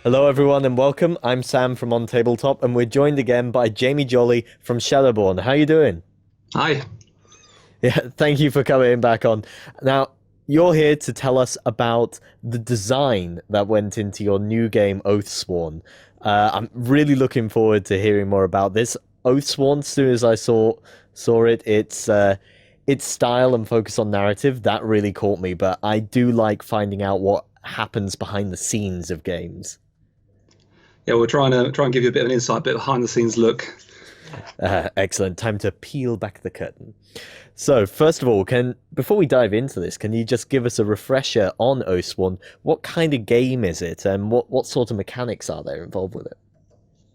Hello, everyone, and welcome. I'm Sam from OnTableTop, and we're joined again by Jamie Jolly from Shadowborne. How are you doing? Hi. Yeah, thank you for coming back on. Now, you're here to tell us about the design that went into your new game, Oathsworn. I'm really looking forward to hearing more about this. Oathsworn, as soon as I saw it, its style and focus on narrative that really caught me. But I do like finding out what happens behind the scenes of games. Yeah, we're trying to give you a bit of an insight, bit behind the scenes look. Excellent. Time to peel back the curtain. So, first of all, can before we dive into this, can you just give us a refresher on Oathsworn? What kind of game is it, and what sort of mechanics are there involved with it?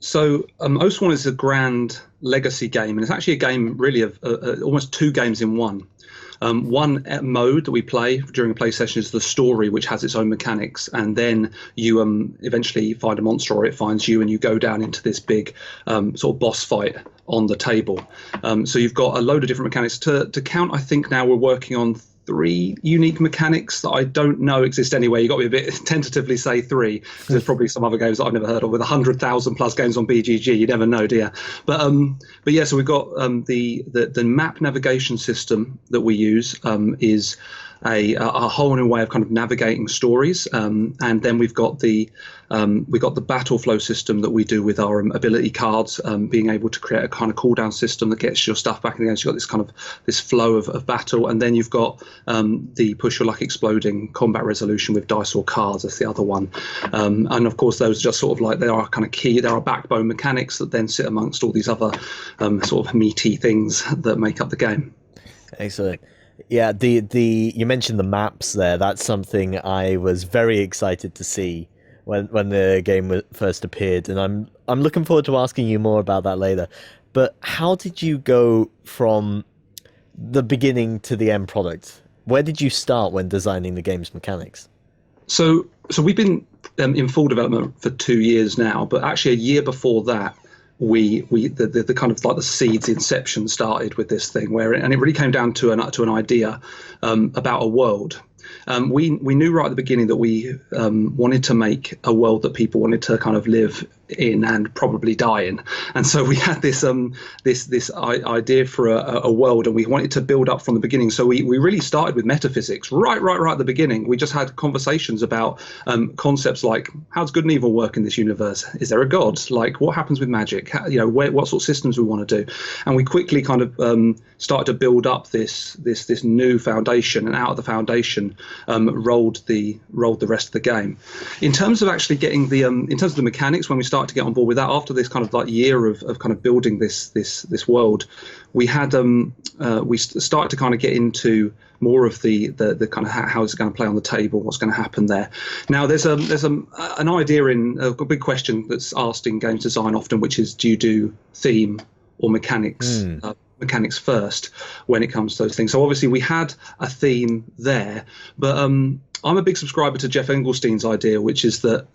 So, Oathsworn is a grand legacy game, and it's actually a game really of almost two games in one. One mode that we play during a play session is the story, which has its own mechanics, and then you eventually find a monster or it finds you, and you go down into this big sort of boss fight on the table. So you've got a load of different mechanics. To count, I think now we're working on three unique mechanics that I don't know exist anywhere. You've got to be a bit tentatively say three. There's probably some other games that I've never heard of with 100,000 plus games on BGG. You never know, do you? But yeah, so we've got the map navigation system that we use is a whole new way of kind of navigating stories, and then we've got the battle flow system that we do with our ability cards, being able to create a kind of cooldown system that gets your stuff back in the game. So you've got this kind of this flow of battle, and then you've got the push your luck exploding combat resolution with dice or cards. That's the other one, and of course those are just sort of like they are kind of key. There are backbone mechanics that then sit amongst all these other sort of meaty things that make up the game. Excellent. Yeah, the you mentioned the maps there. That's something I was very excited to see when the game first appeared, and I'm looking forward to asking you more about that later. But how did you go from the beginning to the end product? Where did you start when designing the game's mechanics? So we've been in full development for 2 years now, but actually a year before that, the kind of like the seeds inception started with this thing and it really came down to an idea about a world. We knew right at the beginning that we wanted to make a world that people wanted to kind of live in and probably die in, and so we had this idea for a world, and we wanted to build up from the beginning. So we really started with metaphysics right at the beginning. We just had conversations about concepts like, how does good and evil work in this universe? Is there a god? Like, what happens with magic? What sort of systems we want to do? And we quickly kind of started to build up this new foundation, and out of the foundation rolled the rest of the game. In terms of actually getting in terms of the mechanics, when we started to get on board with that, after this kind of like year of kind of building this world, we had we started to kind of get into more of the kind of how is it going to play on the table, what's going to happen there. Now there's an idea in a big question that's asked in games design often, which is, do you do theme or mechanics? Mechanics first when it comes to those things. So obviously we had a theme there, but I'm a big subscriber to Jeff Engelstein's idea, which is that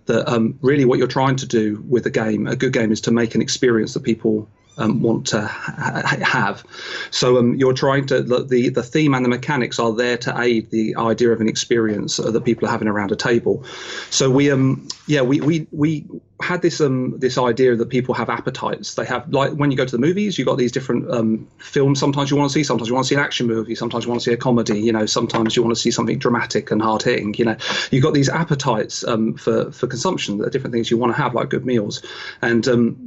really what you're trying to do with a good game, is to make an experience that people want to have. So you're trying to the theme and the mechanics are there to aid the idea of an experience that people are having around a table. So we had this idea that people have appetites. They have, like when you go to the movies, you've got these different films. Sometimes you want to see, sometimes you want to see an action movie, sometimes you want to see a comedy. Sometimes you want to see something dramatic and hard hitting. You've got these appetites for consumption. That are different things you want to have, like good meals. And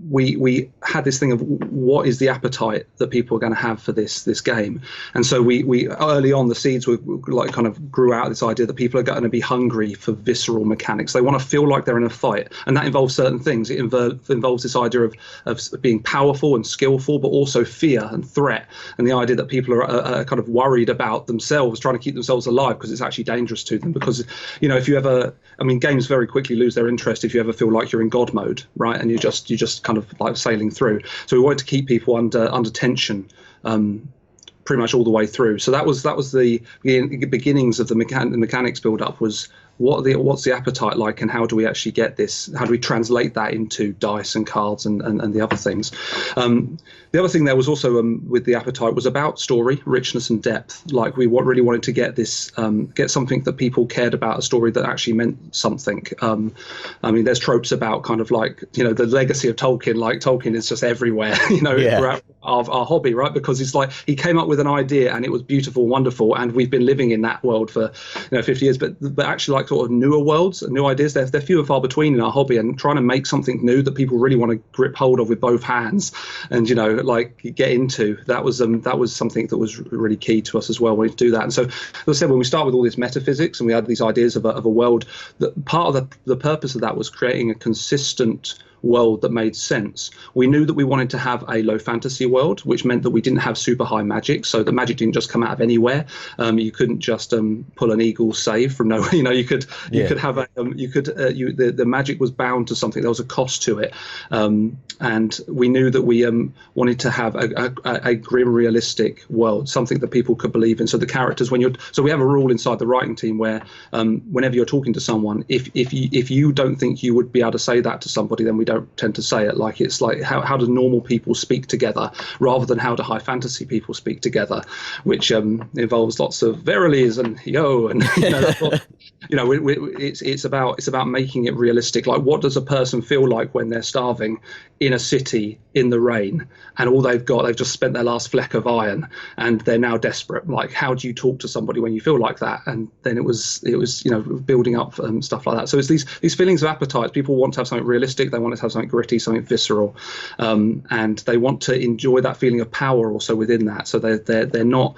we had this thing of, what is the appetite that people are going to have for this game? And so we early on, the seeds were like kind of grew out this idea that people are going to be hungry for visceral mechanics. They want to feel like they're in a fight, and that involves certain things. It involves this idea of being powerful and skillful, but also fear and threat, and the idea that people are kind of worried about themselves, trying to keep themselves alive because it's actually dangerous to them. Because if you ever, games very quickly lose their interest if you ever feel like you're in God mode, right? And you just kind of like sailing through. So we wanted to keep people under tension pretty much all the way through. So that was the beginnings of the mechanics build up, was what's the appetite like, and how do we actually get this? How do we translate that into dice and cards and the other things? The other thing there was also with the appetite was about story, richness, and depth. Like we really wanted to get this, get something that people cared about, a story that actually meant something. I mean, there's tropes about kind of like, you know, the legacy of Tolkien. Like Tolkien is just everywhere, you know, throughout our hobby, right? Because it's like he came up with an idea and it was beautiful, wonderful, and we've been living in that world for 50 years. But actually, like sort of newer worlds, new ideas, they're few and far between in our hobby. And trying to make something new that people really want to grip hold of with both hands, and like get into, that was something that was really key to us as well. We need to do that. And so, as I said, when we start with all this metaphysics and we had these ideas of a world, that part of the purpose of that was creating a consistent world that made sense. We knew that we wanted to have a low fantasy world, which meant that we didn't have super high magic, so the magic didn't just come out of anywhere. You couldn't just pull an eagle save from nowhere. You could have the magic was bound to something. There was a cost to it, and we knew that we wanted to have a grim, realistic world, something that people could believe in. So the characters, so we have a rule inside the writing team where whenever you're talking to someone, if you don't think you would be able to say that to somebody, then we don't tend to say it. Like it's like how do normal people speak together rather than how do high fantasy people speak together, which involves lots of verilies and yo and it's about making it realistic. Like, what does a person feel like when they're starving in a city in the rain, and all they've just spent their last fleck of iron and they're now desperate? Like, how do you talk to somebody when you feel like that? And then it was building up stuff like that. So it's these feelings of appetites. People want to have something realistic, they want to have something gritty, something visceral, and they want to enjoy that feeling of power also within that. So they're not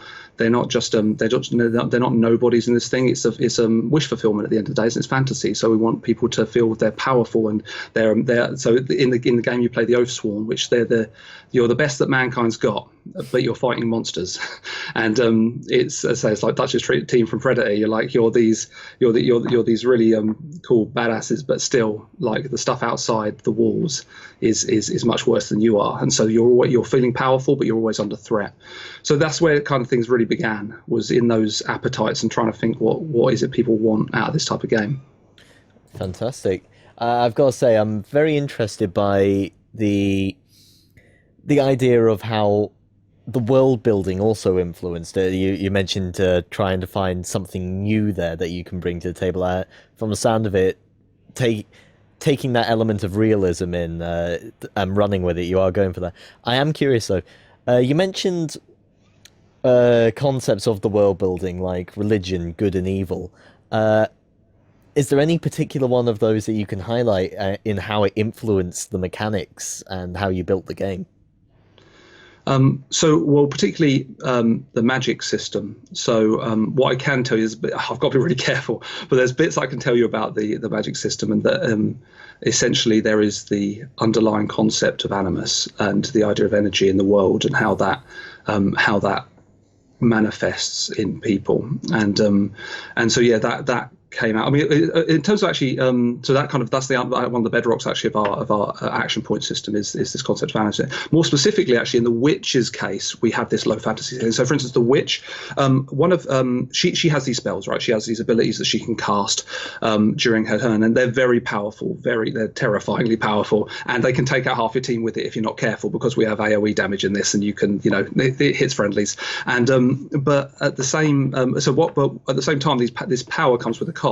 nobodies in this thing. It's a wish fulfillment at the end of the day. It's fantasy, so we want people to feel they're powerful and they're. So in the game you play the Oathsworn, which you're the best that mankind's got, but you're fighting monsters, and it's like Dutch's team from Predator. You're these really cool badasses, but still, like, the stuff outside the walls is much worse than you are, and so you're feeling powerful, but you're always under threat. So that's where kind of things really began, was in those appetites and trying to think what is it people want out of this type of game. Fantastic. I've got to say, I'm very interested by the idea of how the world building also influenced it. You mentioned trying to find something new there that you can bring to the table. From the sound of it, taking that element of realism in and running with it, you are going for that. I am curious though. You mentioned concepts of the world building, like religion, good and evil. Is there any particular one of those that you can highlight in how it influenced the mechanics and how you built the game? Particularly the magic system. So what I can tell you is, I've got to be really careful, but there's bits I can tell you about the magic system, and that essentially there is the underlying concept of animus and the idea of energy in the world, and how that manifests in people, and so that came out. I mean, in terms of actually, so that kind of, that's one of the bedrocks actually of our action point system is this concept of animus. More specifically, actually, in the witch's case, we have this low fantasy thing. So, for instance, the witch, she has these spells, right? She has these abilities that she can cast during her turn, and they're very powerful, they're terrifyingly powerful, and they can take out half your team with it if you're not careful, because we have AOE damage in this, and you can, it hits friendlies, and but at the same time, this power comes with a cost,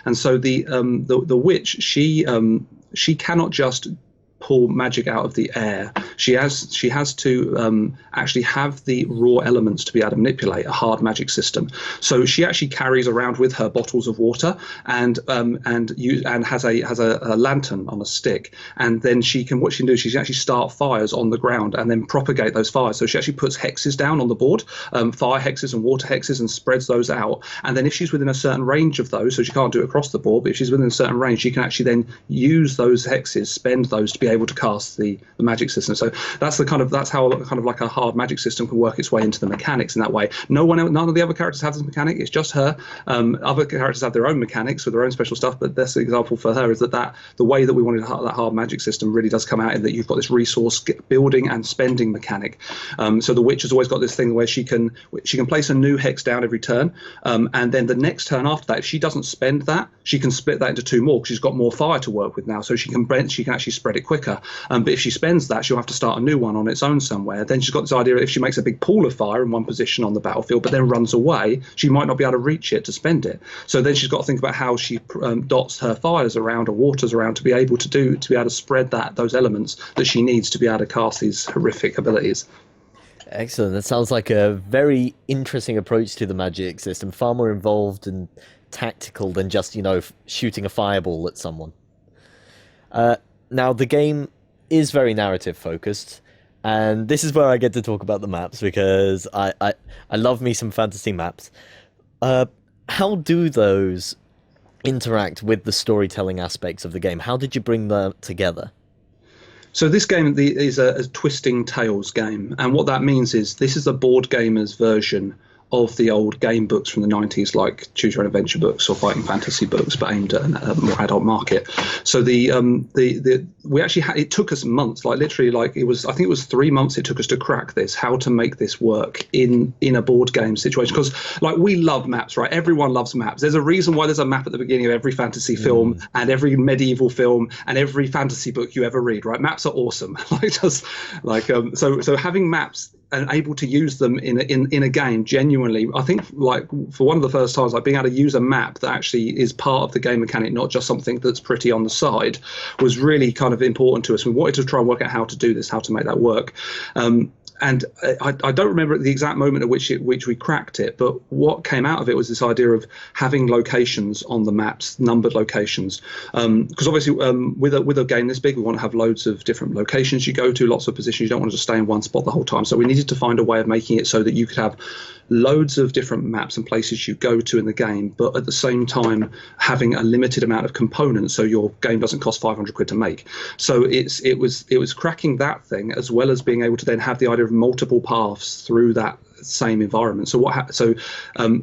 and so the witch, she cannot just pull magic out of the air. She has to actually have the raw elements to be able to manipulate a hard magic system. So she actually carries around with her bottles of water and has a lantern on a stick. And then she can do is she can actually start fires on the ground and then propagate those fires. So she actually puts hexes down on the board, fire hexes and water hexes, and spreads those out. And then if she's within a certain range of those, so she can't do it across the board, but if she's within a certain range, she can actually then use those hexes, spend those to be able able to cast the magic system. So that's how kind of like a hard magic system can work its way into the mechanics in that way. None of the other characters have this mechanic. It's just her. Other characters have their own mechanics with their own special stuff, but that's the example for her is that the way that we wanted that hard magic system really does come out in that you've got this resource building and spending mechanic. So the witch has always got this thing where she can place a new hex down every turn, and then the next turn after that, if she doesn't spend that, she can split that into 2 more because she's got more fire to work with now, so she can actually spread it quicker. But if she spends that, she'll have to start a new one on its own somewhere. Then she's got this idea if she makes a big pool of fire in one position on the battlefield, but then runs away, she might not be able to reach it to spend it. So then she's got to think about how she dots her fires around or waters around to be able to spread those elements that she needs to be able to cast these horrific abilities. Excellent. That sounds like a very interesting approach to the magic system, far more involved and tactical than just, shooting a fireball at someone. Now, the game is very narrative focused, and this is where I get to talk about the maps, because I love me some fantasy maps. How do those interact with the storytelling aspects of the game? How did you bring them together? So this game is a twisting tales game, and what that means is this is a board gamer's version of the old game books from the 90s, like choose your own adventure books or fighting fantasy books, but aimed at a more adult market. So we actually it took us months, like literally, like I think it was 3 months it took us to crack this, how to make this work in a board game situation, because like we love maps, right? Everyone loves maps. There's a reason why there's a map at the beginning of every fantasy film and every medieval film and every fantasy book you ever read, right? Maps are awesome. So having maps and able to use them in a game genuinely, I think, like for one of the first times, like being able to use a map that actually is part of the game mechanic, not just something that's pretty on the side, was really kind of important to us. We wanted to try and work out how to do this, how to make that work. And I don't remember the exact moment at which we cracked it, but what came out of it was this idea of having locations on the maps, numbered locations. Because obviously, with a game this big, we want to have loads of different locations you go to, lots of positions. You don't want to just stay in one spot the whole time. So we needed to find a way of making it so that you could have loads of different maps and places you go to in the game, but at the same time having a limited amount of components, so your game doesn't cost 500 quid to make. So it was cracking that thing, as well as being able to then have the idea of multiple paths through that same environment. So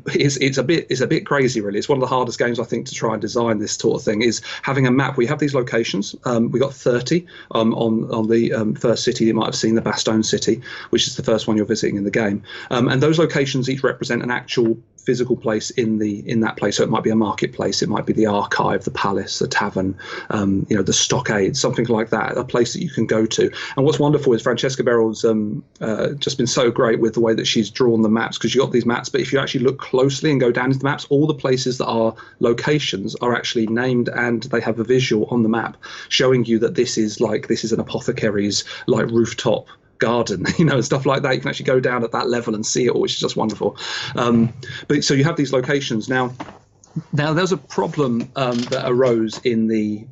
it's a bit crazy, really. It's one of the hardest games I think to try and design this sort of thing, is having a map. We have these locations. We got 30 on the first city. You might have seen the Bastogne city, which is the first one you're visiting in the game, and those locations each represent an actual physical place in that place. So it might be a marketplace, it might be the archive, the palace, the tavern, the stockade, something like that, a place that you can go to. And what's wonderful is Francesca Beryl's just been so great with the way that she's drawn the maps, because you got these maps, but if you actually look closely and go down into the maps, all the places that are locations are actually named, and they have a visual on the map showing you that this is an apothecary's like rooftop garden, and stuff like that. You can actually go down at that level and see it all, which is just wonderful. But so you have these locations. Now there's a problem that arose in the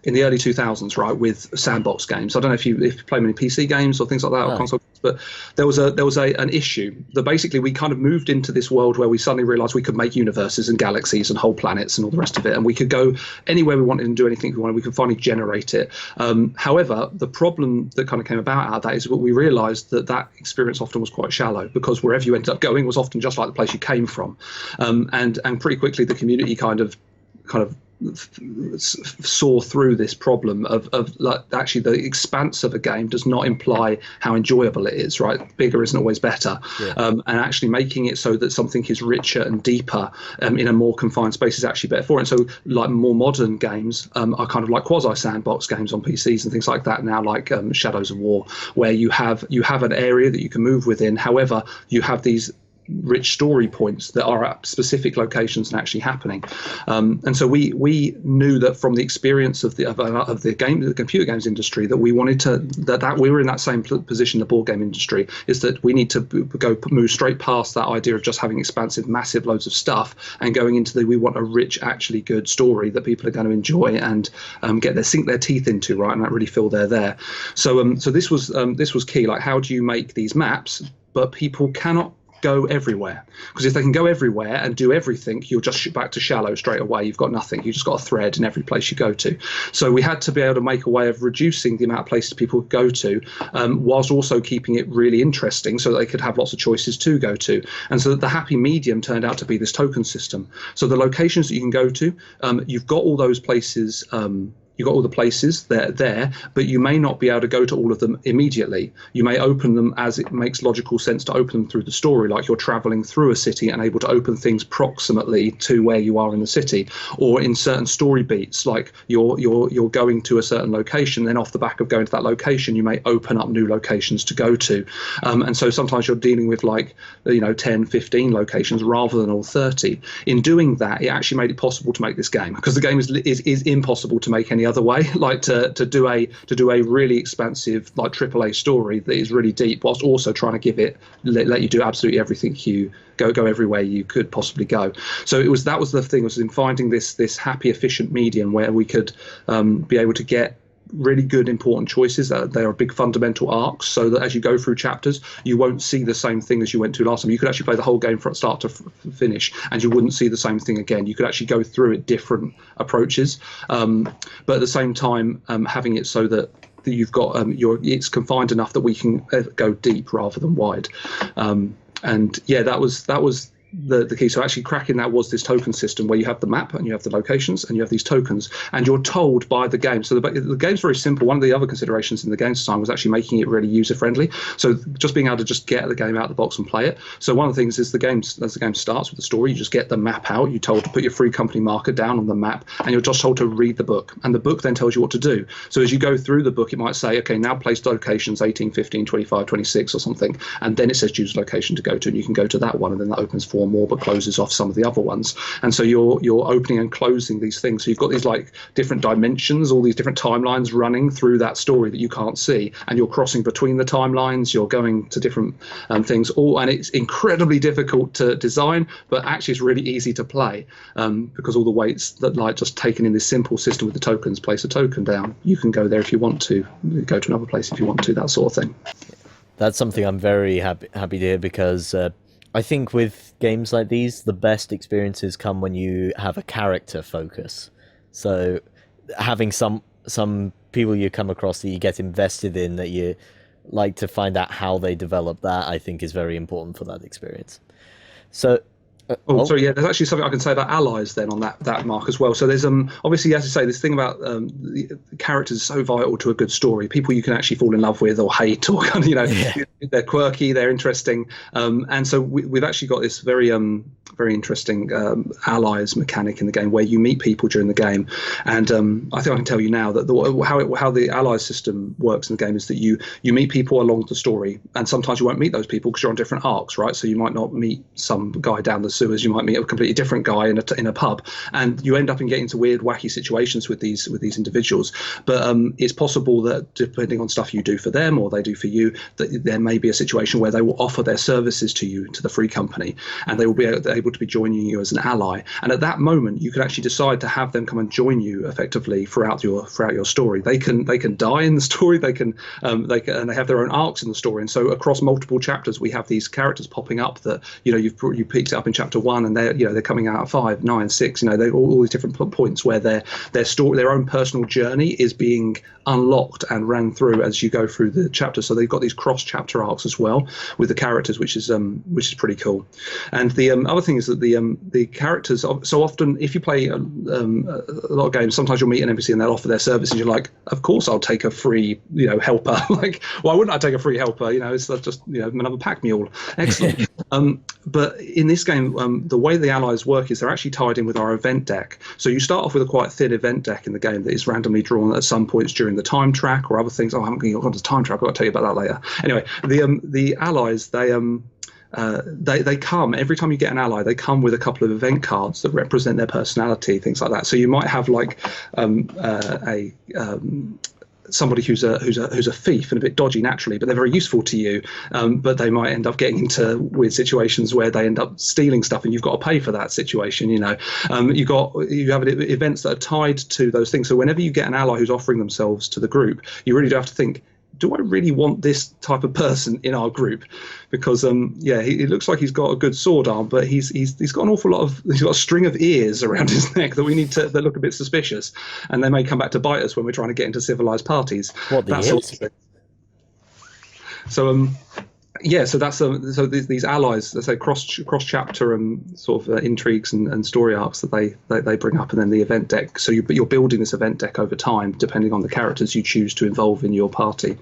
early 2000s, right, with sandbox games. I don't know if you play many PC games or things like that, or console games, but there was an issue that basically we kind of moved into this world where we suddenly realized we could make universes and galaxies and whole planets and all the rest of it, and we could go anywhere we wanted and do anything we wanted. We could finally generate it. However, the problem that kind of came about out of that is what we realized, that experience often was quite shallow, because wherever you ended up going was often just like the place you came from, and pretty quickly the community kind of saw through this problem of like, actually the expanse of a game does not imply how enjoyable it is, right? Bigger isn't always better. And actually making it so that something is richer and deeper in a more confined space is actually better for it. And so like more modern games are kind of like quasi sandbox games on PCs and things like that now, like Shadows of War, where you have an area that you can move within. However, you have these rich story points that are at specific locations and actually happening, and so we knew that from the experience of the computer games industry, that we wanted to that we were in that same position the board game industry, is that we need to move straight past that idea of just having expansive massive loads of stuff and going into we want a rich, actually good story that people are going to enjoy and sink their teeth into, right, and that really feel they're there. So this was key. Like, how do you make these maps but people cannot go everywhere, because if they can go everywhere and do everything, you'll just shoot back to shallow straight away. You've got nothing. You've just got a thread in every place you go to. So we had to be able to make a way of reducing the amount of places people could go to, whilst also keeping it really interesting so that they could have lots of choices to go to. And so that the happy medium turned out to be this token system. So the locations that you can go to, you've got all those places. You've got all the places there, but you may not be able to go to all of them immediately. You may open them as it makes logical sense to open them through the story, like you're traveling through a city and able to open things proximately to where you are in the city, or in certain story beats, like you're going to a certain location, then off the back of going to that location, you may open up new locations to go to. And so sometimes you're dealing with 10, 15 locations rather than all 30. In doing that, it actually made it possible to make this game, because the game is impossible to make any other way, like to do a really expansive AAA story that is really deep, whilst also trying to give it let you do absolutely everything, you go everywhere you could possibly go. So that was the thing, was in finding this happy, efficient medium where we could be able to get really good, important choices. They are big fundamental arcs, so that as you go through chapters, you won't see the same thing as you went to last time. You could actually play the whole game from start to finish, and you wouldn't see the same thing again. You could actually go through it different approaches, but at the same time, having it so that you've got it's confined enough that we can go deep rather than wide. And yeah, that was the key. So actually cracking that was this token system where you have the map and you have the locations and you have these tokens, and you're told by the game. So the game's very simple. One of the other considerations in the game's design was actually making it really user friendly. So just being able to just get the game out of the box and play it. So one of the things is as the game starts with the story, you just get the map out. You're told to put your free company marker down on the map, and you're just told to read the book, and the book then tells you what to do. So as you go through the book, it might say, okay, now place locations 18, 15, 25, 26 or something, and then it says choose location to go to, and you can go to that one, and then that opens 4 more but closes off some of the other ones. And so you're opening and closing these things. So you've got these different dimensions, all these different timelines running through that story that you can't see, and you're crossing between the timelines, you're going to different things, and it's incredibly difficult to design, but actually it's really easy to play, because all the weights that just taken in this simple system with the tokens, place a token down, you can go there if you want to, go to another place if you want to, that sort of thing. That's something I'm very happy to hear, because I think with games like these, the best experiences come when you have a character focus. So having some people you come across that you get invested in, that you like to find out how they develop, that I think is very important for that experience. So sorry, yeah, there's actually something I can say about allies then on that mark as well. So there's obviously, as you say, this thing about the characters is so vital to a good story. People you can actually fall in love with or hate, or kind of, they're quirky, they're interesting, and so we've actually got this very interesting allies mechanic in the game where you meet people during the game. And I think I can tell you now that how the allies system works in the game is that you meet people along the story, and sometimes you won't meet those people because you're on different arcs, right? So you might not meet some guy down the sewers, you might meet a completely different guy in a pub, and you end up getting into weird, wacky situations with these individuals. But it's possible that depending on stuff you do for them or they do for you, that there may be a situation where they will offer their services to you, to the free company, and they will be able to be joining you as an ally. And at that moment, you can actually decide to have them come and join you effectively throughout your story. They can die in the story. They have their own arcs in the story. And so across multiple chapters, we have these characters popping up that you picked it up in chapter 1, and they're coming out at 5, 9, 6. They're all these different points where their story, their own personal journey, is being unlocked and ran through as you go through the chapter. So they've got these cross-chapter arcs as well with the characters, which is pretty cool. And the other thing is that the characters, so often if you play a lot of games, sometimes you'll meet an NPC and they'll offer their services. You're like, of course I'll take a free helper. Like, why wouldn't I take a free helper? It's just another pack mule. Excellent. But in this game, the way the allies work is they're actually tied in with our event deck. So you start off with a quite thin event deck in the game that is randomly drawn at some points during the time track or other things. I haven't got to the time track. I've got to tell you about that later. Anyway, the allies, they come every time you get an ally. They come with a couple of event cards that represent their personality, things like that. So you might have somebody who's a thief and a bit dodgy naturally, but they're very useful to you. But they might end up getting into weird situations where they end up stealing stuff, and you've got to pay for that situation. You have events that are tied to those things. So whenever you get an ally who's offering themselves to the group, you really do have to think, do I really want this type of person in our group? Because he looks like he's got a good sword arm, but he's got an awful lot of, he's got a string of ears around his neck that we need to, that look a bit suspicious, and they may come back to bite us when we're trying to get into civilized parties. What, the that ears? sort of thing. So so that's so these allies, let's say cross chapter sort of intrigues and story arcs that they bring up, and then the event deck. So you're building this event deck over time, depending on the characters you choose to involve in your party.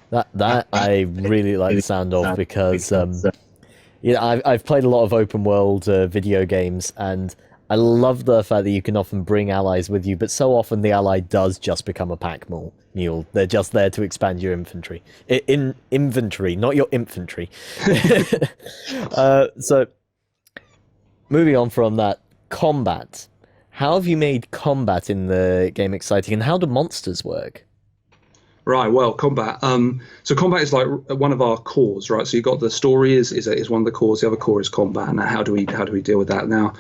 That I really like the sound of, because I've played a lot of open world video games, and I love the fact that you can often bring allies with you, but so often the ally does just become a pack mule. They're just there to expand your inventory. Inventory, not your infantry. So, moving on from that, combat. How have you made combat in the game exciting, and how do monsters work? Right. Well, combat. So combat is like one of our cores, right? So you got the story is one of the cores. The other core is combat. Now, how do we deal with that now?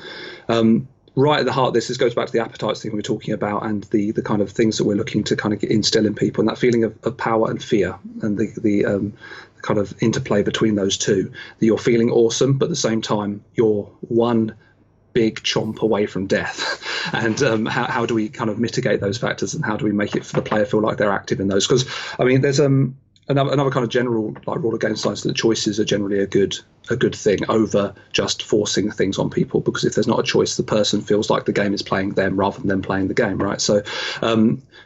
Right at the heart of this goes back to the appetites thing we were talking about, and the kind of things that we're looking to kind of instill in people, and that feeling of power and fear, and the kind of interplay between those two. That you're feeling awesome, but at the same time you're one big chomp away from death. And how do we kind of mitigate those factors, and how do we make it for the player feel like they're active in those? Because I mean, there's another kind of general like rule of game science that choices are generally a good thing over just forcing things on people, because if there's not a choice, the person feels like the game is playing them rather than them playing the game, right? So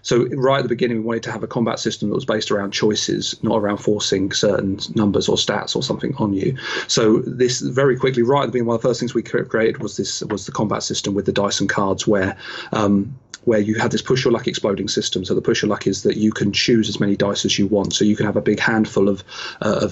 so right at the beginning, we wanted to have a combat system that was based around choices, not around forcing certain numbers or stats or something on you. So this very quickly, right at the beginning, one of the first things we created was the combat system with the dice and cards, where you have this push your luck exploding system. So the push your luck is that you can choose as many dice as you want. So you can have a big handful of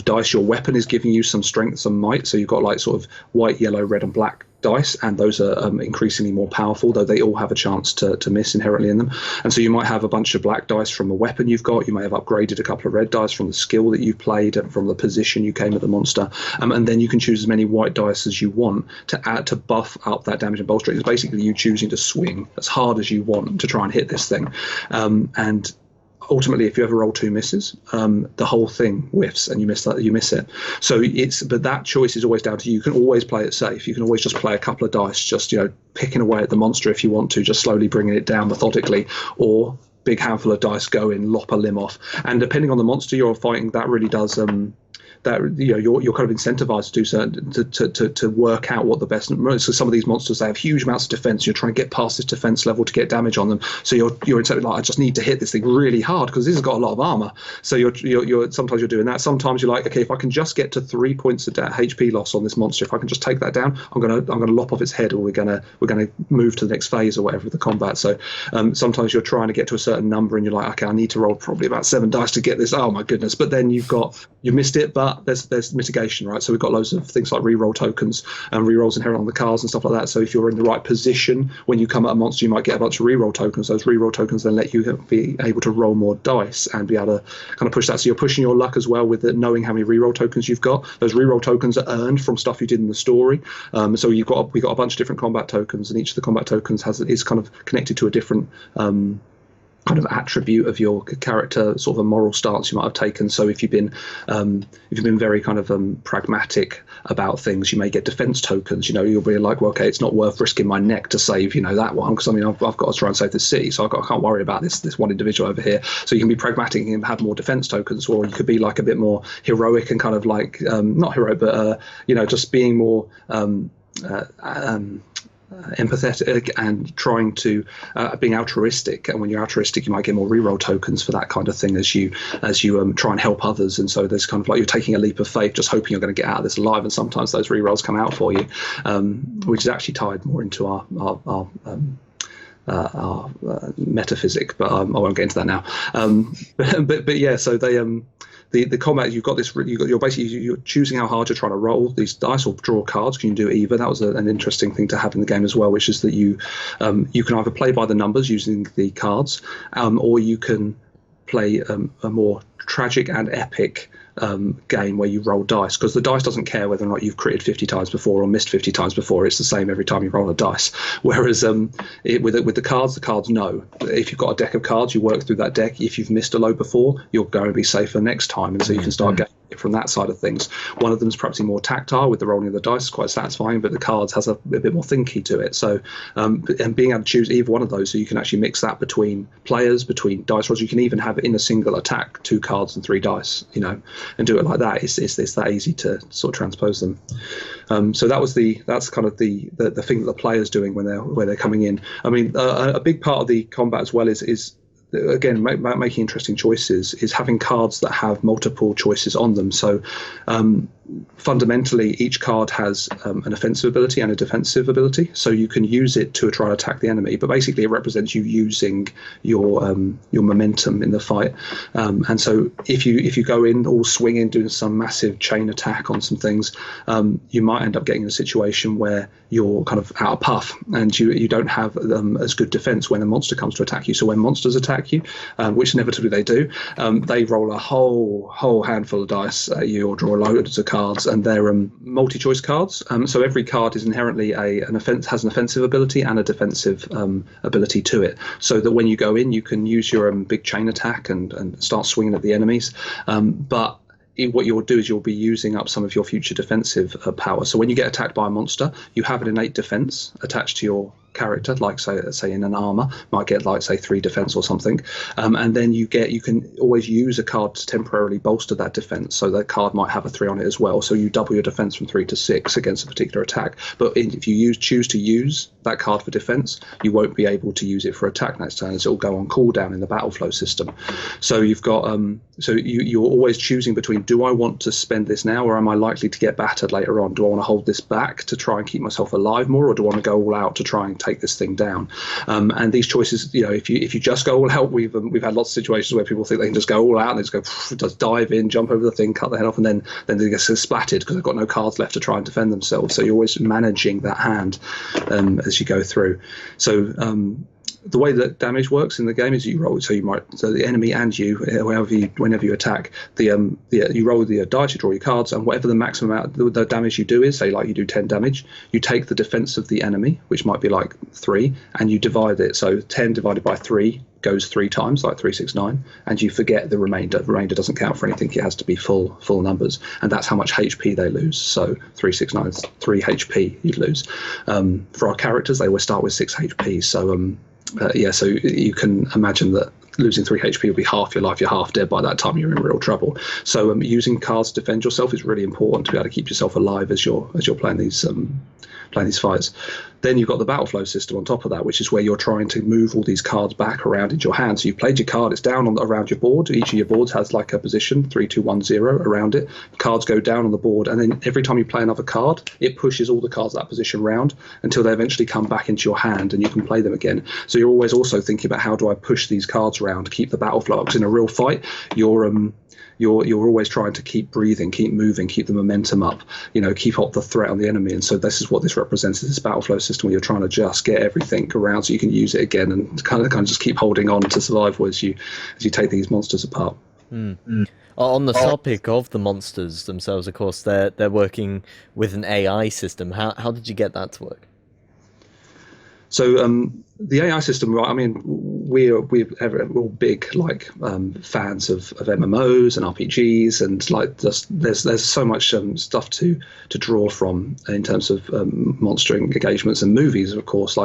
dice. Your weapon is giving you some strength, some might. So you've got like sort of white, yellow, red, and black dice, and those are increasingly more powerful, though they all have a chance to miss inherently in them. And so you might have a bunch of black dice from the weapon you've got. You may have upgraded a couple of red dice from the skill that you've played and from the position you came at the monster. And then you can choose as many white dice as you want to add to buff up that damage and bolster. It's basically you choosing to swing as hard as you want to try and hit this thing. And ultimately, if you ever roll 2 misses, the whole thing whiffs and you miss it. So but that choice is always down to you. You can always play it safe. You can always just play a couple of dice, just picking away at the monster if you want to, just slowly bringing it down methodically, or big handful of dice go in, lop a limb off. And depending on the monster you're fighting, that really does that you're kind of incentivized to do certain to work out what the best. So some of these monsters, they have huge amounts of defense. You're trying to get past this defense level to get damage on them. So you're incentivized, like, I just need to hit this thing really hard because this has got a lot of armor. So you're sometimes you're doing that. Sometimes you're like, okay, if I can just get to 3 points of HP loss on this monster, if I can just take that down, I'm gonna lop off its head, or we're gonna move to the next phase or whatever of the combat. So sometimes you're trying to get to a certain number and you're like, okay, I need to roll probably about 7 dice to get this. Oh my goodness! But then you missed it, but there's mitigation, right? So we've got loads of things like reroll tokens and rerolls inherent on the cards and stuff like that. So if you're in the right position when you come at a monster, you might get a bunch of reroll tokens. Those reroll tokens then let you be able to roll more dice and be able to kind of push that. So you're pushing your luck as well with knowing how many reroll tokens you've got. Those reroll tokens are earned from stuff you did in the story. So we got a bunch of different combat tokens, and each of the combat tokens is kind of connected to a different kind of attribute of your character, sort of a moral stance you might have taken. So if you've been very kind of pragmatic about things, you may get defense tokens. You'll be like, well, okay, it's not worth risking my neck to save that one, because I've got to try and save the city, so I can't worry about this one individual over here. So you can be pragmatic and have more defense tokens, or you could be like a bit more heroic and kind of like not heroic, but just being more empathetic and trying to being altruistic. And when you're altruistic, you might get more reroll tokens for that kind of thing as you try and help others. And so there's kind of like you're taking a leap of faith, just hoping you're going to get out of this alive. And sometimes those rerolls come out for you, which is actually tied more into our metaphysic, but I won't get into that now. But yeah, so they the combat, you've got this. You're choosing how hard you're trying to roll these dice or draw cards. Can you do either? That was an interesting thing to have in the game as well, which is that you can either play by the numbers using the cards, or you can play a more tragic and epic game where you roll dice, because the dice doesn't care whether or not you've critted 50 times before or missed 50 times before. It's the same every time you roll a dice. Whereas with the cards know. If you've got a deck of cards, you work through that deck. If you've missed a load before, you're going to be safer next time, and so you can start getting it from that side of things. One of them is perhaps more tactile with the rolling of the dice, quite satisfying, but the cards has a bit more thinky to it. So and being able to choose either one of those, so you can actually mix that between players, between dice rolls. You can even have it in a single attack, 2 cards and 3 dice, and do it like that. It's that easy to sort of transpose them. So that's kind of the thing that the player's doing when they're coming in. I mean, a big part of the combat as well is again, making interesting choices, is having cards that have multiple choices on them. So fundamentally, each card has an offensive ability and a defensive ability. So you can use it to try to attack the enemy, but basically it represents you using your momentum in the fight. And so if you go in all swinging, doing some massive chain attack on some things, you might end up getting in a situation where you're kind of out of puff and you don't have as good defense when a monster comes to attack you. So when monsters attack you, which inevitably they do, they roll a whole handful of dice at you, or draw loads of cards, and they're multi-choice cards. So every card is inherently has an offensive ability and a defensive ability to it. So that when you go in, you can use your big chain attack and start swinging at the enemies. But what you'll do is you'll be using up some of your future defensive power. So when you get attacked by a monster, you have an innate defense attached to your character, like say in an armor, might get like say 3 defense or something, and then you can always use a card to temporarily bolster that defense. So that card might have a 3 on it as well. So you double your defense from 3 to 6 against a particular attack. But if you choose to use that card for defense, you won't be able to use it for attack next turn, as it will go on cooldown in the battle flow system. So you've got you're always choosing between, do I want to spend this now, or am I likely to get battered later on? Do I want to hold this back to try and keep myself alive more, or do I want to go all out to try and take this thing down? And these choices, if you just go all out, we've had lots of situations where people think they can just go all out and they just dive in, jump over the thing, cut the head off, and then they get splattered because they've got no cards left to try and defend themselves. So you're always managing that hand as you go through. So the way that damage works in the game is you roll. So the enemy and you, whenever you attack, you roll the dice, you draw your cards, and whatever the maximum amount the damage you do is, say like you do 10 damage, you take the defense of the enemy, which might be like 3, and you divide it. So 10 divided by 3 goes 3 times, like 3, 6, 9, and you forget the remainder. The remainder doesn't count for anything. It has to be full numbers, and that's how much HP they lose. So 3, 6, 9 is 3 HP you'd lose. For our characters, they always start with 6 HP. So so you can imagine that losing 3 HP will be half your life. You're half dead by that time. You're in real trouble. So using cards to defend yourself is really important to be able to keep yourself alive as you're playing these fights. Then you've got the battle flow system on top of that, which is where you're trying to move all these cards back around into your hand. So you've played your card, it's down around your board. Each of your boards has like a position, 3, 2, 1, 0 around it. Cards go down on the board, and then every time you play another card, it pushes all the cards that position round until they eventually come back into your hand and you can play them again. So you're always also thinking about, how do I push these cards around to keep the battle flow? Because in a real fight, you're always trying to keep breathing, keep moving, keep the momentum up, keep up the threat on the enemy. And so this is what this represents, is this battle flow system where you're trying to just get everything around so you can use it again and kind of just keep holding on to survival as you take these monsters apart. On the topic of the monsters themselves, of course, they're working with an AI system. How did you get that to work? So the AI system, I mean, we're all big fans of MMOs and RPGs, and there's so much stuff to draw from in terms of monster engagements and movies, of course.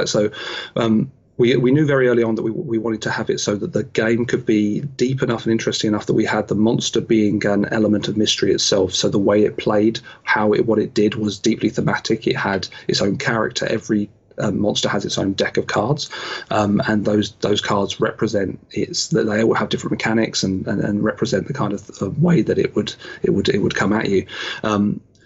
We knew very early on that we wanted to have it so that the game could be deep enough and interesting enough that we had the monster being an element of mystery itself. So the way it played, what it did was deeply thematic. It had its own character. Every monster has its own deck of cards, and those cards represent they all have different mechanics and represent the kind of way that it would come at you.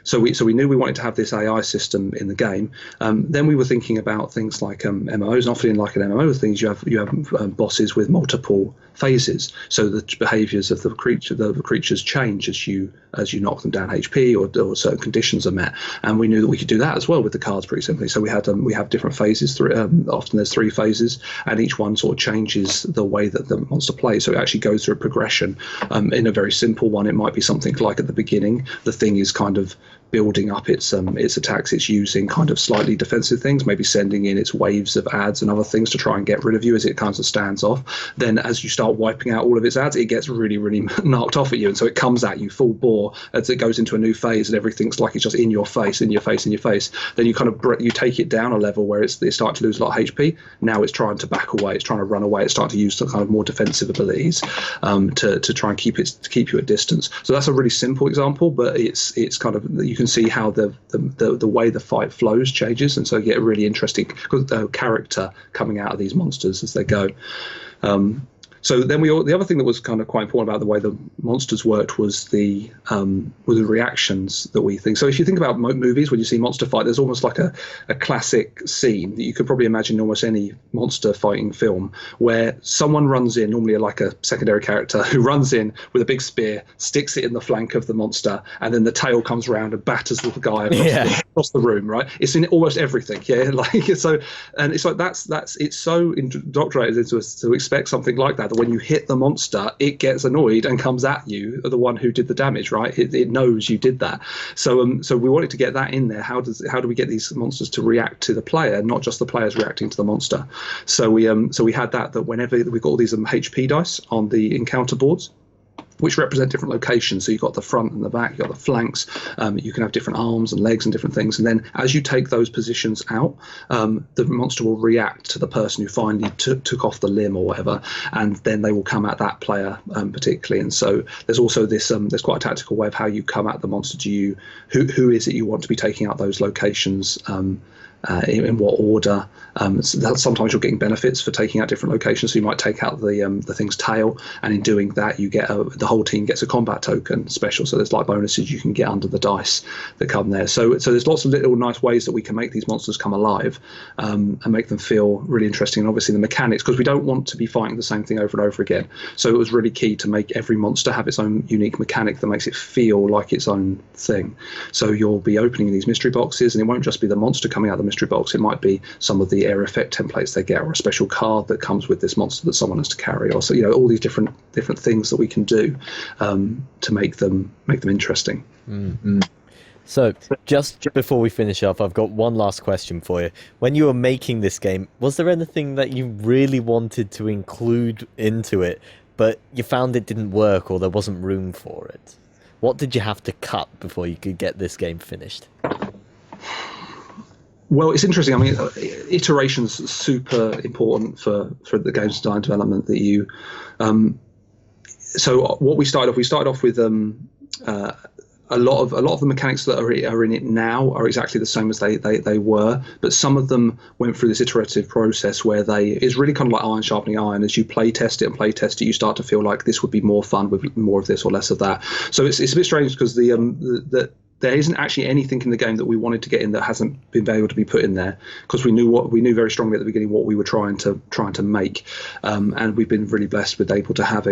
So we knew we wanted to have this AI system in the game. Then we were thinking about things like MMOs. And often in like an MMO things, you have bosses with multiple phases. So the behaviours of the creatures change as you knock them down HP or certain conditions are met. And we knew that we could do that as well with the cards pretty simply. So we have different phases. Often there's 3 phases, and each one sort of changes the way that the monster plays. So it actually goes through a progression. In a very simple one, it might be something like at the beginning, the thing is kind of building up its attacks. It's using kind of slightly defensive things, maybe sending in its waves of ads and other things to try and get rid of you as it kind of stands off. Then as you start wiping out all of its ads, it gets really, really knocked off at you, and so it comes at you full bore as it goes into a new phase, and everything's like it's just in your face, in your face, in your face. Then you kind of you take it down a level where it's starting to lose a lot of HP. Now it's trying to back away, it's trying to run away, it's starting to use some kind of more defensive abilities to try and keep you at distance. So that's a really simple example, but it's kind of, you can see how the way the fight flows changes, and so you get a really interesting character coming out of these monsters as they go. So then the other thing that was kind of quite important about the way the monsters worked was the reactions that we think. So if you think about movies, when you see monster fight, there's almost like a classic scene that you could probably imagine in almost any monster fighting film, where someone runs in, normally like a secondary character, who runs in with a big spear, sticks it in the flank of the monster, and then the tail comes around and batters the guy across the room. Right? It's in almost everything. Yeah, like so, and it's like that's it's so indoctrinated into us to expect something like that. That when you hit the monster, it gets annoyed and comes at you, the one who did the damage, right? It knows you did that. So so we wanted to get that in there. How do we get these monsters to react to the player, not just the players reacting to the monster? So we had that whenever we've got all these HP dice on the encounter boards, which represent different locations. So you've got the front and the back, you've got the flanks, you can have different arms and legs and different things. And then as you take those positions out, the monster will react to the person who finally took off the limb or whatever, and then they will come at that player particularly. And so there's also this, there's quite a tactical way of how you come at the monster. Who is it you want to be taking out those locations? In what order? So sometimes you're getting benefits for taking out different locations. So you might take out the thing's tail, and in doing that, you get the whole team gets a combat token special. So there's like bonuses you can get under the dice that come there. So there's lots of little nice ways that we can make these monsters come alive and make them feel really interesting. And obviously the mechanics, because we don't want to be fighting the same thing over and over again. So it was really key to make every monster have its own unique mechanic that makes it feel like its own thing. So you'll be opening these mystery boxes, and it won't just be the monster coming out of the mystery box. It might be some of the area effect templates they get, or a special card that comes with this monster that someone has to carry, or so all these different things that we can do to make them interesting. Mm-hmm. So just before we finish off, I've got one last question for you. When you were making this game, was there anything that you really wanted to include into it, but you found it didn't work or there wasn't room for it? What did you have to cut before you could get this game finished? Well, it's interesting. I mean, iteration's super important for the games design development. That you, so what we started off with a lot of the mechanics that are in it now are exactly the same as they were, but some of them went through this iterative process where it's really kind of like iron sharpening iron. As you play test it, you start to feel like this would be more fun with more of this or less of that. So it's a bit strange because there isn't actually anything in the game that we wanted to get in that hasn't been able to be put in there, because we knew very strongly at the beginning what we were trying to make, and we've been really blessed with being able to have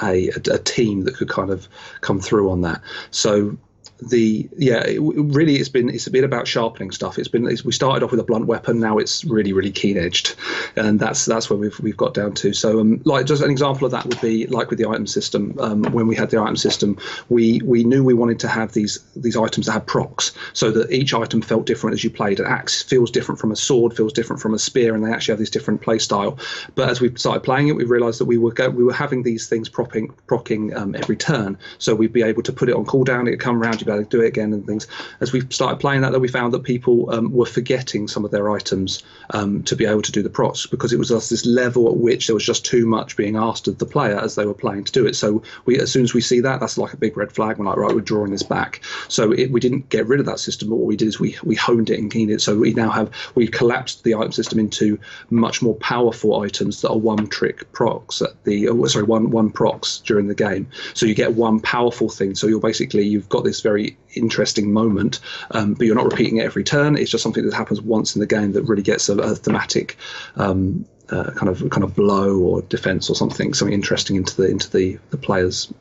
a team that could kind of come through on that. So it's a bit about sharpening stuff. We started off with a blunt weapon, now it's really, really keen edged, and that's where we've got down to. So like just an example of that would be like with the item system. When we had the item system, we knew we wanted to have these items that had procs, so that each item felt different as you played. An axe feels different from a sword, feels different from a spear, and they actually have this different play style. But as we started playing it, we realized that we were having these things procking every turn, so we'd be able to put it on cooldown, it'd come around, around, you'd be able to do it again and things. As we started playing that, though, we found that people were forgetting some of their items to be able to do the procs, because it was just this level at which there was just too much being asked of the player as they were playing to do it. So as soon as we see that, that's like a big red flag. We're like, right, we're drawing this back. So we didn't get rid of that system, but what we did is we honed it and keyed it. So we collapsed the item system into much more powerful items that are one-trick procs one procs during the game. So you get one powerful thing. So you've got this very interesting moment, but you're not repeating it every turn. It's just something that happens once in the game that really gets a thematic kind of blow or defense or something interesting into the player's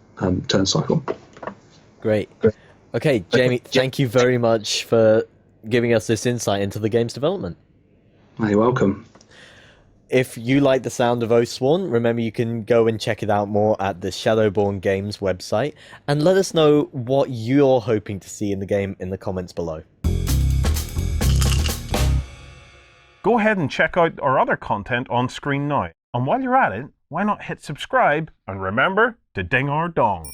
turn cycle. Great. Okay, Jamie, thank you very much for giving us this insight into the game's development. You're welcome. If you like the sound of Oathsworn, remember you can go and check it out more at the Shadowborne Games website, and let us know what you're hoping to see in the game in the comments below. Go ahead and check out our other content on screen now. And while you're at it, why not hit subscribe and remember to ding our dong.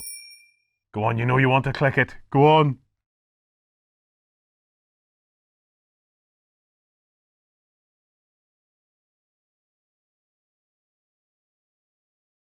Go on, you know you want to click it. Go on.